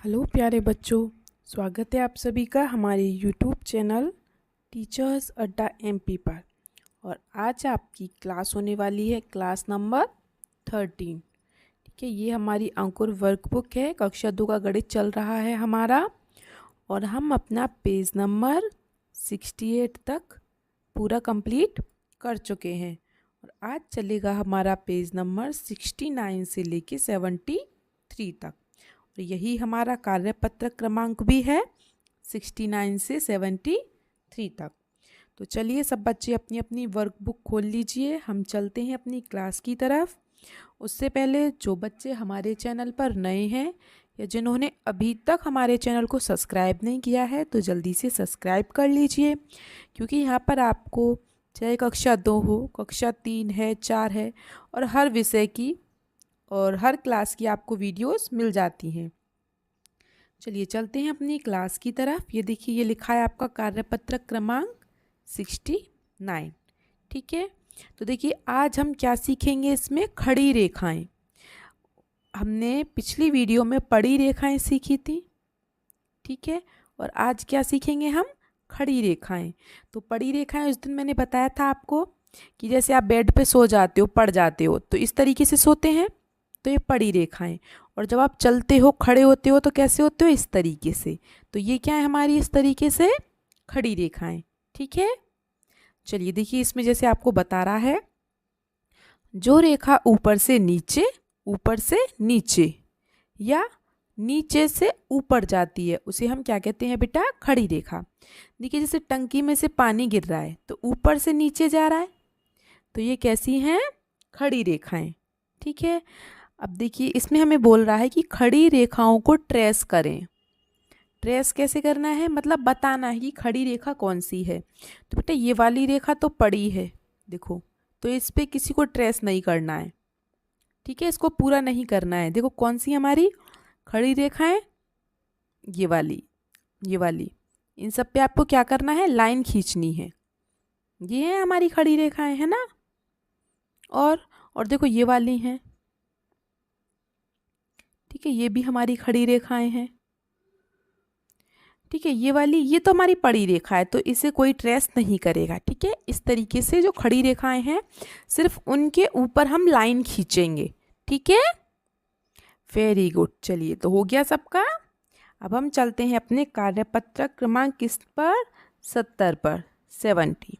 Hello प्यारे बच्चों, स्वागत है आप सभी का हमारे यूट्यूब चैनल टीचर्स अड्डा एमपी पर। और आज आपकी क्लास होने वाली है क्लास नंबर 13। ठीक है, ये हमारी अंकुर वर्कबुक है। कक्षा 2 का गणित चल रहा है हमारा और हम अपना पेज नंबर 68 तक पूरा कंप्लीट कर चुके हैं। और आज चलेगा हमारा पेज नंबर 69 से लेके 73 तक। और यही हमारा कार्यपत्र क्रमांक भी है 69 से 73 तक। तो चलिए सब बच्चे अपनी अपनी वर्कबुक खोल लीजिए, हम चलते हैं अपनी क्लास की तरफ। उससे पहले जो बच्चे हमारे चैनल पर नए हैं या जिन्होंने अभी तक हमारे चैनल को सब्सक्राइब नहीं किया है तो जल्दी से सब्सक्राइब कर लीजिए, क्योंकि यहाँ पर आपको चाहे कक्षा 2 हो, कक्षा 3 है, 4 है, और हर विषय की और हर क्लास की आपको वीडियोस मिल जाती हैं। चलिए चलते हैं अपनी क्लास की तरफ। ये देखिए, ये लिखा है आपका कार्यपत्र क्रमांक 69। ठीक है, तो देखिए आज हम क्या सीखेंगे, इसमें खड़ी रेखाएं। हमने पिछली वीडियो में पड़ी रेखाएं सीखी थी। ठीक है, और आज क्या सीखेंगे हम, खड़ी रेखाएं। तो पड़ी रेखाएं उस दिन मैंने बताया था आपको कि जैसे आप बेड पे सो जाते हो, पड़ जाते हो, तो इस तरीके से सोते हैं, तो ये पड़ी रेखाएं। और जब आप चलते हो, खड़े होते हो, तो कैसे होते हो, इस तरीके से। तो ये क्या है हमारी, इस तरीके से खड़ी रेखाएं। ठीक है, चलिए देखिए इसमें जैसे आपको बता रहा है, जो रेखा ऊपर से नीचे, ऊपर से नीचे या नीचे से ऊपर जाती है उसे हम क्या कहते हैं बेटा, खड़ी रेखा। देखिए जैसे टंकी में से पानी गिर रहा है तो ऊपर से नीचे जा रहा है, तो ये कैसी हैं, खड़ी रेखाएं। ठीक है, अब देखिए इसमें हमें बोल रहा है कि खड़ी रेखाओं को ट्रेस करें। ट्रेस कैसे करना है, मतलब बताना है कि खड़ी रेखा कौन सी है। तो बेटा ये वाली रेखा तो पड़ी है, देखो, तो इस पे किसी को ट्रेस नहीं करना है। ठीक है, इसको पूरा नहीं करना है। देखो कौन सी हमारी खड़ी रेखा है, ये वाली, ये वाली। इन सब पे आपको क्या करना है, लाइन खींचनी है। ये है हमारी खड़ी रेखाएं, है ना। और देखो ये वाली हैं। ठीक है, ये भी हमारी खड़ी रेखाएं हैं। ठीक है, ये वाली, ये तो हमारी पड़ी रेखा है, तो इसे कोई ट्रेस नहीं करेगा। ठीक है, इस तरीके से जो खड़ी रेखाएं हैं सिर्फ उनके ऊपर हम लाइन खींचेंगे। ठीक है, वेरी गुड। चलिए तो हो गया सबका। अब हम चलते हैं अपने कार्यपत्र क्रमांक किस पर, 70 पर, 70।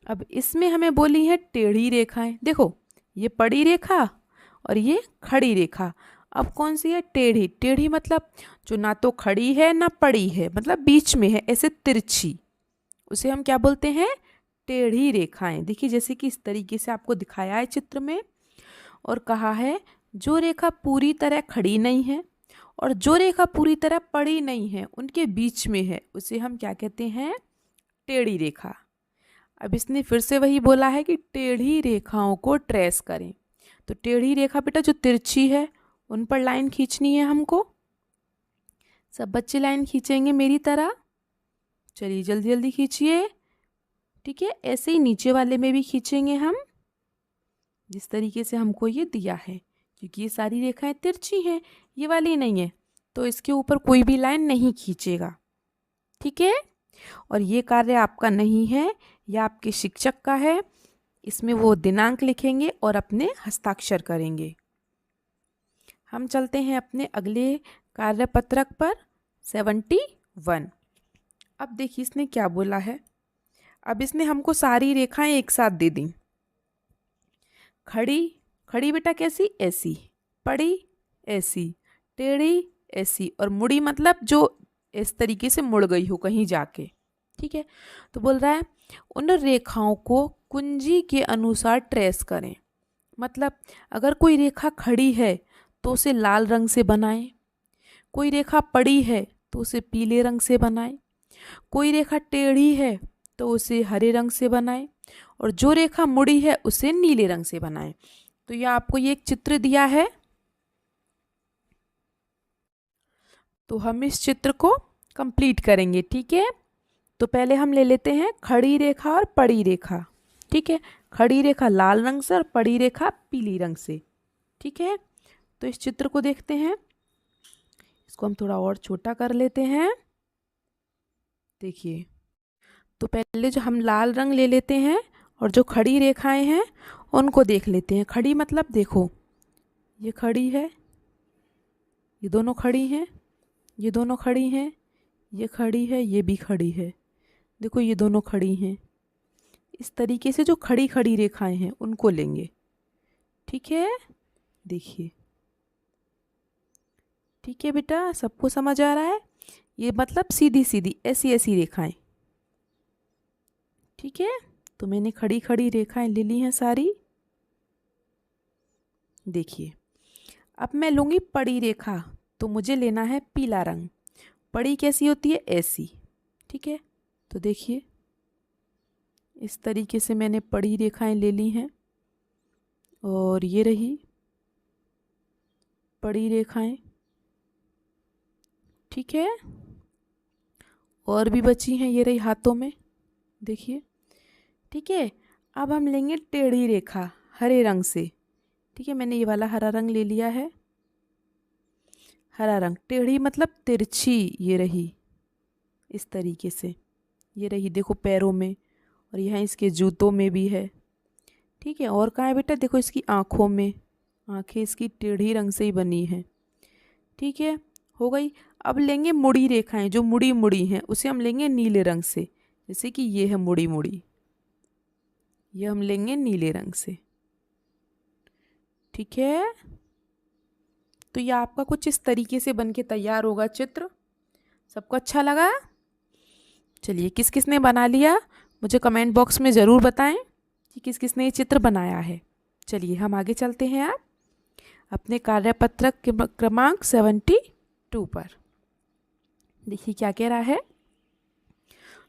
अब इसमें हमें बोली है टेढ़ी रेखाएं। देखो ये पड़ी रेखा और ये खड़ी रेखा। अब कौन सी है, टेढ़ी। टेढ़ी मतलब जो ना तो खड़ी है ना पड़ी है, मतलब बीच में है, ऐसे तिरछी, उसे हम क्या बोलते हैं, टेढ़ी रेखाएं। देखिए जैसे कि इस तरीके से आपको दिखाया है चित्र में, और कहा है जो रेखा पूरी तरह खड़ी नहीं है और जो रेखा पूरी तरह पड़ी नहीं है, उनके बीच में है, उसे हम क्या कहते हैं, टेढ़ी रेखा। अब इसने फिर से वही बोला है कि टेढ़ी रेखाओं को ट्रेस करें। तो टेढ़ी रेखा बेटा जो तिरछी है उन पर लाइन खींचनी है हमको। सब बच्चे लाइन खींचेंगे मेरी तरह। चलिए जल्दी जल्दी खींचिए। ठीक है, ऐसे ही नीचे वाले में भी खींचेंगे हम, जिस तरीके से हमको ये दिया है, क्योंकि ये सारी रेखाएं तिरछी हैं, ये वाली नहीं है, तो इसके ऊपर कोई भी लाइन नहीं खींचेगा। ठीक है, और ये कार्य आपका नहीं है, यह आपके शिक्षक का है। इसमें वो दिनांक लिखेंगे और अपने हस्ताक्षर करेंगे। हम चलते हैं अपने अगले कार्यपत्रक पर, 71। अब देखिए इसने क्या बोला है। अब इसने हमको सारी रेखाएं एक साथ दे दी। खड़ी, खड़ी बेटा कैसी, ऐसी। पड़ी, ऐसी। टेढ़ी, ऐसी। और मुड़ी मतलब जो इस तरीके से मुड़ गई हो कहीं जाके। ठीक है, तो बोल रहा है उन रेखाओं को कुंजी के अनुसार ट्रेस करें। मतलब अगर कोई रेखा खड़ी है तो उसे लाल रंग से बनाएं, कोई रेखा पड़ी है तो उसे पीले रंग से बनाएं, कोई रेखा टेढ़ी है तो उसे हरे रंग से बनाएं, और जो रेखा मुड़ी है उसे नीले रंग से बनाएं। तो यह आपको ये एक चित्र दिया है, तो हम इस चित्र को कंप्लीट करेंगे। ठीक है, तो पहले हम ले लेते हैं खड़ी रेखा और पड़ी रेखा। ठीक है, खड़ी रेखा लाल रंग से और पड़ी रेखा पीली रंग से। ठीक है, तो इस चित्र को देखते हैं, इसको हम थोड़ा और छोटा कर लेते हैं। देखिए, तो पहले जो हम लाल रंग ले लेते हैं और जो खड़ी रेखाएं हैं उनको देख लेते हैं। खड़ी मतलब देखो, ये खड़ी है, ये दोनों खड़ी हैं, ये दोनों खड़ी हैं, ये खड़ी है, ये भी खड़ी है। देखो ये दोनों खड़ी हैं। इस तरीके से जो खड़ी खड़ी रेखाएं हैं उनको लेंगे। ठीक है, देखिए, ठीक है बेटा, सबको समझ आ रहा है? ये मतलब सीधी सीधी ऐसी ऐसी रेखाएं। ठीक है, तो मैंने खड़ी खड़ी रेखाएं ले ली हैं सारी। देखिए, अब मैं लूँगी पड़ी रेखा, तो मुझे लेना है पीला रंग। पड़ी कैसी होती है? ऐसी। ठीक है, तो देखिए इस तरीके से मैंने पड़ी रेखाएं ले ली हैं और ये रही पड़ी रेखाएं। ठीक है, और भी बची हैं, ये रही हाथों में, देखिए। ठीक है, अब हम लेंगे टेढ़ी रेखा हरे रंग से। ठीक है, मैंने ये वाला हरा रंग ले लिया है। हरा रंग, टेढ़ी मतलब तिरछी, ये रही इस तरीके से, ये रही देखो पैरों में, और यहाँ इसके जूतों में भी है। ठीक है, और कहाँ है बेटा? देखो इसकी आँखों में, आँखें इसकी टेढ़ी रंग से ही बनी हैं। ठीक है, हो गई। अब लेंगे मुड़ी रेखाएं, जो मुड़ी मुड़ी हैं उसे हम लेंगे नीले रंग से। जैसे कि ये है मुड़ी मुड़ी, ये हम लेंगे नीले रंग से। ठीक है, तो ये आपका कुछ इस तरीके से बन के तैयार होगा चित्र। सबको अच्छा लगा? चलिए, किस किस ने बना लिया मुझे कमेंट बॉक्स में ज़रूर बताएं कि किस किस ने ये चित्र बनाया है। चलिए हम आगे चलते हैं आप अपने कार्यपत्रक क्रमांक 72 पर। देखिए क्या कह रहा है।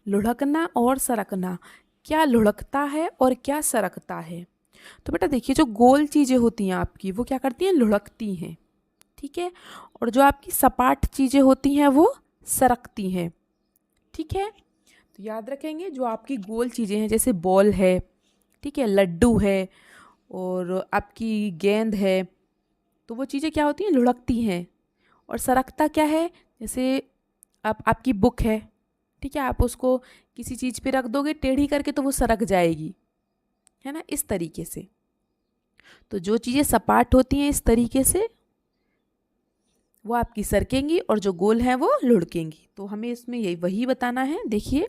लुढ़कना और सरकना, क्या लुढ़कता है और क्या सरकता है? तो बेटा देखिए, जो गोल चीज़ें होती हैं आपकी वो क्या करती हैं? लुढ़कती हैं। ठीक है, और जो आपकी सपाट चीज़ें होती हैं वो सरकती हैं। ठीक है, तो याद रखेंगे, जो आपकी गोल चीज़ें हैं जैसे बॉल है, ठीक है, लड्डू है और आपकी गेंद है, तो वो चीज़ें क्या होती हैं? लुढ़कती हैं। और सरकता क्या है? जैसे आपकी बुक है, ठीक है, आप उसको किसी चीज़ पे रख दोगे टेढ़ी करके तो वो सरक जाएगी, है ना, इस तरीके से। तो जो चीज़ें सपाट होती हैं इस तरीके से वो आपकी सरकेंगी और जो गोल हैं वो लुढ़केंगी। तो हमें इसमें यही वही बताना है। देखिए,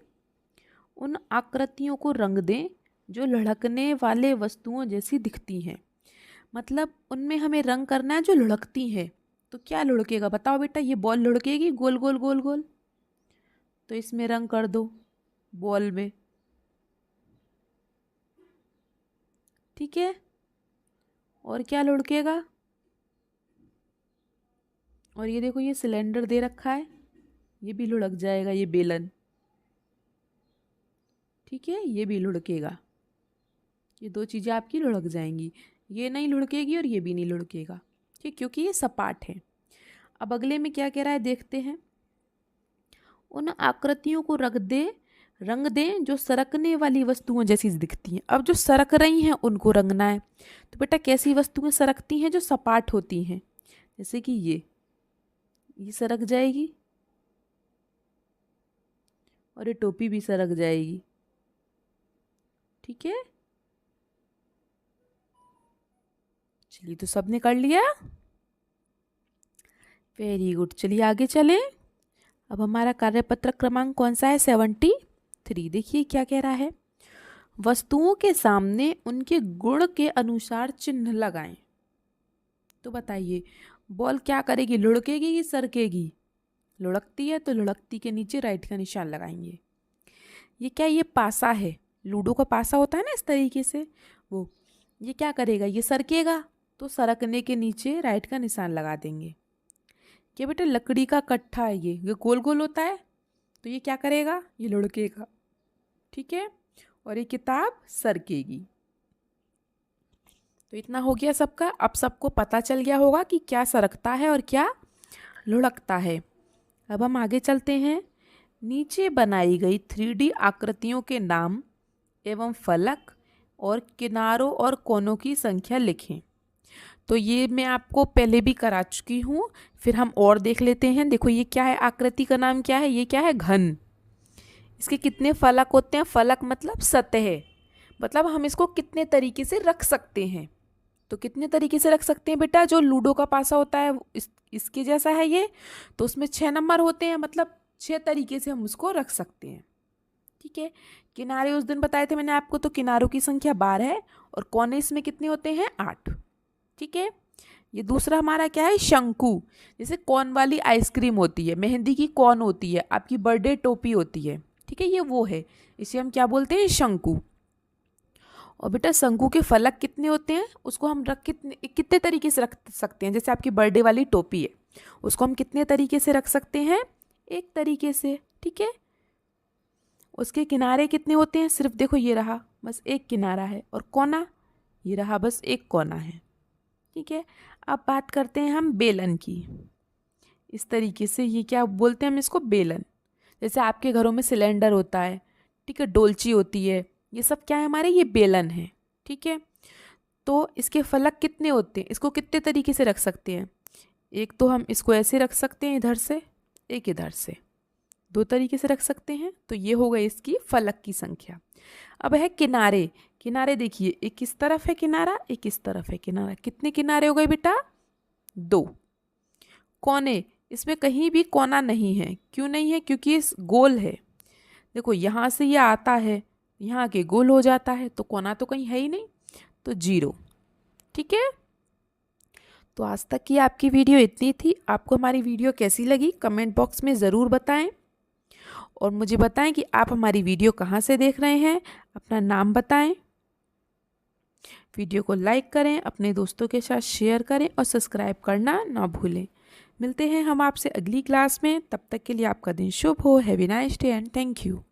उन आकृतियों को रंग दें जो लुढ़कने वाले वस्तुओं जैसी दिखती हैं। मतलब उनमें हमें रंग करना है जो लुढ़कती हैं। तो क्या लुढ़केगा बताओ बेटा? ये बॉल लुढ़केगी गोल गोल गोल गोल, तो इसमें रंग कर दो बॉल में। ठीक है, और क्या लुढ़केगा? और ये देखो, ये सिलेंडर दे रखा है, ये भी लुढ़क जाएगा, ये बेलन। ठीक है, ये भी लुढ़केगा। ये दो चीज़ें आपकी लुढ़क जाएंगी, ये नहीं लुढ़केगी और ये भी नहीं लुढ़केगा। ठीक, क्योंकि ये सपाट है। अब अगले में क्या कह रहा है देखते हैं। उन आकृतियों को रंग दें जो सरकने वाली वस्तुओं जैसी दिखती हैं। अब जो सरक रही हैं उनको रंगना है। तो बेटा कैसी वस्तुएं सरकती हैं? जो सपाट होती हैं, जैसे कि ये सरक जाएगी और ये टोपी भी सरक जाएगी। ठीक है, चलिए, तो सबने कर लिया। वेरी गुड, चलिए आगे चलें। अब हमारा कार्यपत्र क्रमांक कौन सा है? 73। देखिए क्या कह रहा है। वस्तुओं के सामने उनके गुण के अनुसार चिन्ह लगाएं। तो बताइए, बॉल क्या करेगी? लुढ़केगी कि सरकेगी? लुढ़कती है तो लुढ़कती के नीचे राइट का निशान लगाएंगे। ये क्या? ये पासा है, लूडो का पासा होता है ना इस तरीके से, वो ये क्या करेगा? ये सरकेगा, तो सरकने के नीचे राइट का निशान लगा देंगे। क्या बेटा? लकड़ी का कट्ठा है, ये गोल गोल होता है, तो ये क्या करेगा? ये लुढ़केगा। ठीक है, और ये किताब सरकेगी। तो इतना हो गया सबका। अब सबको पता चल गया होगा कि क्या सरकता है और क्या लुढ़कता है। अब हम आगे चलते हैं। नीचे बनाई गई 3D आकृतियों के नाम एवं फलक और किनारों और कोनों की संख्या लिखें। तो ये मैं आपको पहले भी करा चुकी हूँ, फिर हम और देख लेते हैं। देखो ये क्या है, आकृति का नाम क्या है, ये क्या है, घन। इसके कितने फलक होते हैं, फलक मतलब सतह, मतलब हम इसको कितने तरीके से रख सकते हैं। तो कितने तरीके से रख सकते हैं बेटा, जो लूडो का पासा होता है इसके जैसा है ये, तो उसमें 6 नंबर होते हैं, मतलब 6 तरीके से हम उसको रख सकते हैं। ठीक है, किनारे उस दिन बताए थे मैंने आपको, तो किनारों की संख्या 12 है और कोने इसमें कितने होते हैं, 8। ठीक है, ये दूसरा हमारा क्या है, शंकु। जैसे कौन वाली आइसक्रीम होती है, मेहंदी की कौन होती है, आपकी बर्थडे टोपी होती है, ठीक है, ये वो है, इसे हम क्या बोलते हैं, शंकु। और बेटा शंकु के फलक कितने होते हैं, उसको हम कितने तरीके से रख सकते हैं। जैसे आपकी बर्थडे वाली टोपी है, उसको हम कितने तरीके से रख सकते हैं, एक तरीके से। ठीक है, उसके किनारे कितने होते हैं, सिर्फ देखो ये रहा, बस एक किनारा है, और कोना ये रहा, बस एक कोना है। ठीक है, अब बात करते हैं हम बेलन की। इस तरीके से, ये क्या बोलते हैं हम इसको, बेलन। जैसे आपके घरों में सिलेंडर होता है, ठीक है, डोलची होती है, ये सब क्या है हमारे, ये बेलन है। ठीक है, तो इसके फलक कितने होते हैं, इसको कितने तरीके से रख सकते हैं। एक तो हम इसको ऐसे रख सकते हैं इधर से, एक इधर से, 2 तरीके से रख सकते हैं। तो ये हो गई इसकी फलक की संख्या। अब है किनारे। किनारे देखिए, एक इस तरफ है किनारा, एक इस तरफ है किनारा, कितने किनारे हो गए बेटा, 2। कोने, इसमें कहीं भी कोना नहीं है, क्यों नहीं है, क्योंकि इस गोल है। देखो यहाँ से ये आता है, यहाँ के गोल हो जाता है, तो कोना तो कहीं है ही नहीं, तो 0। ठीक है, तो आज तक की आपकी वीडियो इतनी थी। आपको हमारी वीडियो कैसी लगी कमेंट बॉक्स में ज़रूर बताएं, और मुझे बताएं कि आप हमारी वीडियो कहाँ से देख रहे हैं, अपना नाम बताएं। वीडियो को लाइक करें, अपने दोस्तों के साथ शेयर करें और सब्सक्राइब करना ना भूलें। मिलते हैं हम आपसे अगली क्लास में, तब तक के लिए आपका दिन शुभ हो। Have a nice day and thank you.